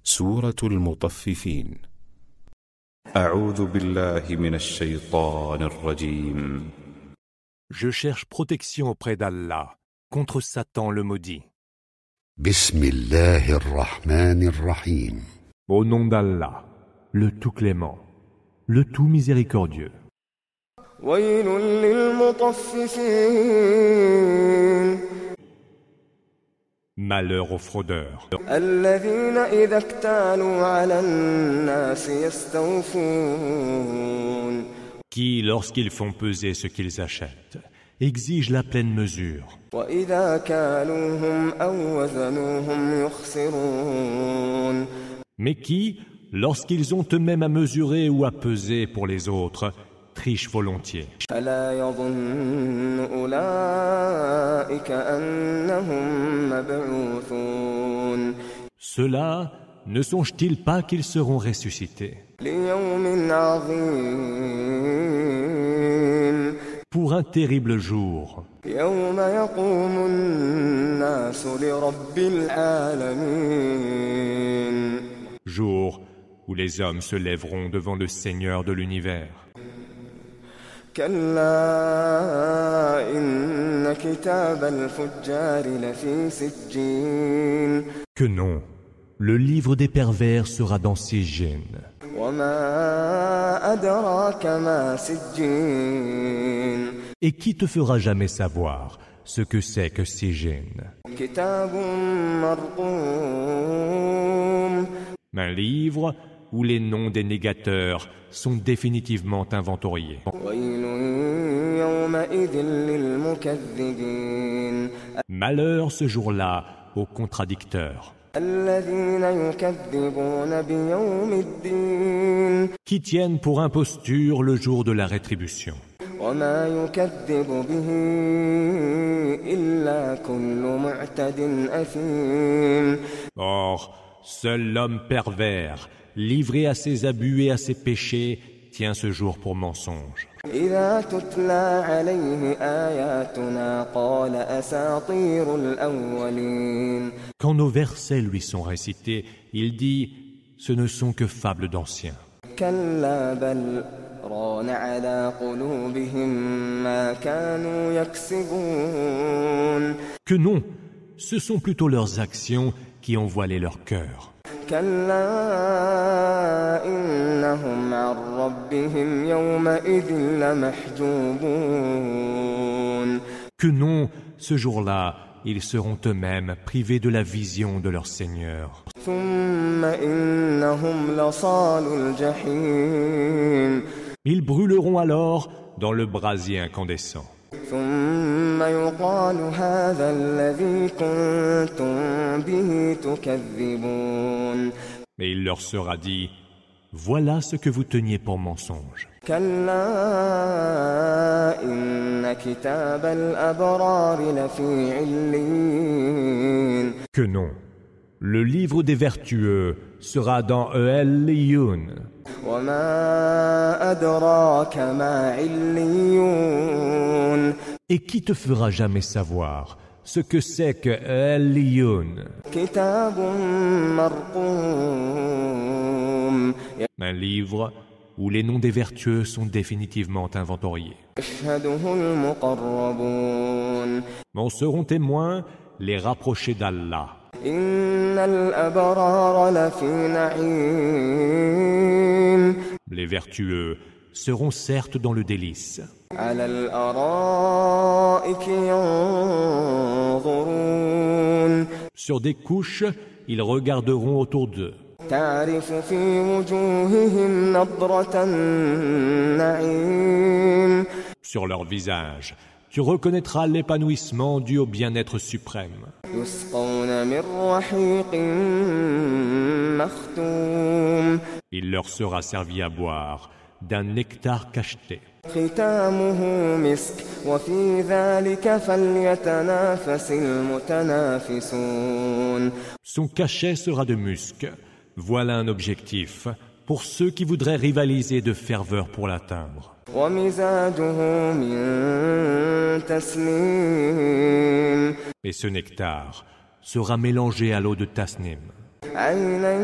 سورة المطففين. أعوذ بالله من الشيطان الرجيم. Je cherche protection auprès d'Allah contre Satan le maudit. بسم الله الرحمن الرحيم. Au nom d'Allah, le tout clément, le tout miséricordieux. ويل للمطففين Malheur aux fraudeurs, الذين إذا اكتالوا على الناس يستوفون qui, lorsqu'ils font peser ce qu'ils achètent, exigent la pleine mesure, وإذا كالوهم أو وزنوهم يخسرون mais qui, lorsqu'ils ont eux-mêmes à mesurer ou à peser pour les autres, trichent volontiers. ألا يظن أولئك أنهم مبعوثون Ceux-là ne songent-ils pas qu'ils seront ressuscités ليوم عظيم pour un terrible jour, يوم يقوم الناس لرب العالمين jour où les hommes se lèveront devant le Seigneur de l'univers. كلا إن كتاب الفجار لفي سجين Que non, le livre des pervers sera dans Sijjin. وما أدراك ما سجين Et qui te fera jamais savoir ce que c'est que Sijjin? كتاب مرقوم Un livre où les noms des négateurs sont définitivement inventoriés. ويل يومئذ للمكذبين Malheur ce jour-là aux contradicteurs, الذين يكذبون بيوم الدين qui tiennent pour imposture le jour de la rétribution. وما يكذب به إلا كل معتد أثيم Or, seul l'homme pervers, livré à ses abus et à ses péchés, tient ce jour pour mensonge. إذا تتلى عليه آياتنا قال أساطير الأولين Quand nos versets lui sont récités, il dit « Ce ne sont que fables d'anciens. كلا بل ران على قلوبهم ما كانوا يكسبون » Que non, ce sont plutôt leurs actions qui ont voilé leur cœur. كلا إنهم عن ربهم يومئذ لمحجوبون Que non, ce jour-là, ils seront eux-mêmes privés de la vision de leur Seigneur. ثم إنهم لصال الجحيم Ils brûleront alors dans le brasier incandescent. ثم يقال هذا الذي كنتم به تكذبون Et il leur sera dit « Voilà ce que vous teniez pour mensonge. كلا إن كتاب الأبرار لفي عليين » Que non, le livre des vertueux sera dans E'el-Liyun. وما أدراك ما عليون Et qui te fera jamais savoir ce que c'est que E'el-Liyun? كتاب مرقوم Un livre où les noms des vertueux sont définitivement inventoriés. يشهده المقربون En seront témoins les rapprochés d'Allah. إن الأبرار لفي نعيم Les vertueux seront certes dans le délice, على الأرائك ينظرون sur des couches, ils regarderont autour d'eux. تعرف في وجوههم نضرة النعيم Sur leur visage, tu reconnaîtras l'épanouissement dû au bien-être suprême. يسقون من رحيق مختوم Il leur sera servi à boire d'un nectar cacheté. ختامه مسك وفي ذلك فليتنافس المتنافسون Son cachet sera de musc. Voilà un objectif pour ceux qui voudraient rivaliser de ferveur pour l'atteindre. ومزاجه من تسنيم Et ce nectar sera mélangé à l'eau de Tasnim. عينا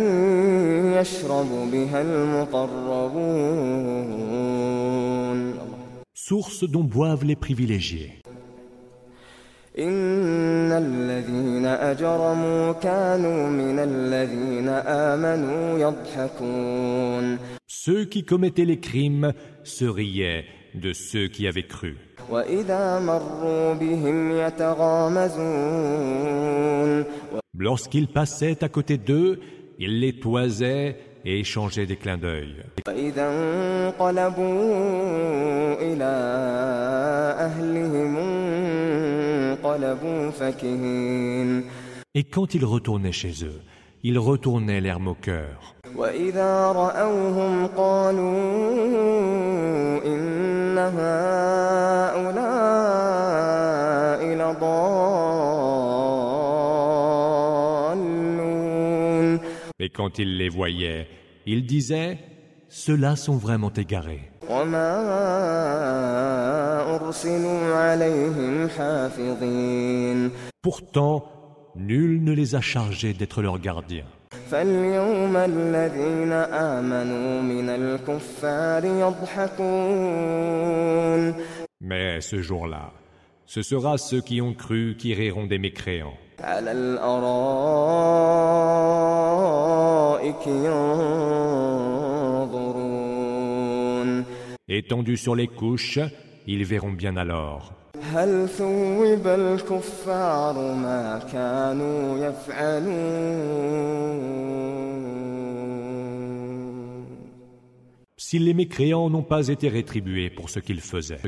يشرب بها المقربون. Source dont boivent les privilégiés. إن الذين أجرموا كانوا من الذين آمنوا يضحكون. Ceux qui commettaient les crimes se riaient de ceux qui avaient cru. وإذا مروا بهم يتغامزون. Lorsqu'ils passaient à côté d'eux, ils les toisaient et échangeaient des clins d'œil. وإذا انقلبوا إلى أهلهم انقلبوا فكهين. Et quand ils retournaient chez eux, ils retournaient l'air moqueur. وإذا رأوهم قالوا إن هؤلاء لضالون. Et quand ils les voyaient, ils disaient « Ceux-là sont vraiment égarés. وما أرسلوا عليهم حافظين. » Pourtant, nul ne les a chargés d'être leurs gardiens. فاليوم الذين آمنوا من الكفار يضحكون. Mais ce jour-là, ce sera ceux qui ont cru qui riront des mécréants. على الأرائك ينظرون. Étendus sur les couches, ils verront bien alors. هل ثوب الكفار ما كانوا يفعلون. Si les mécréants n'ont pas été rétribués pour ce qu'ils faisaient.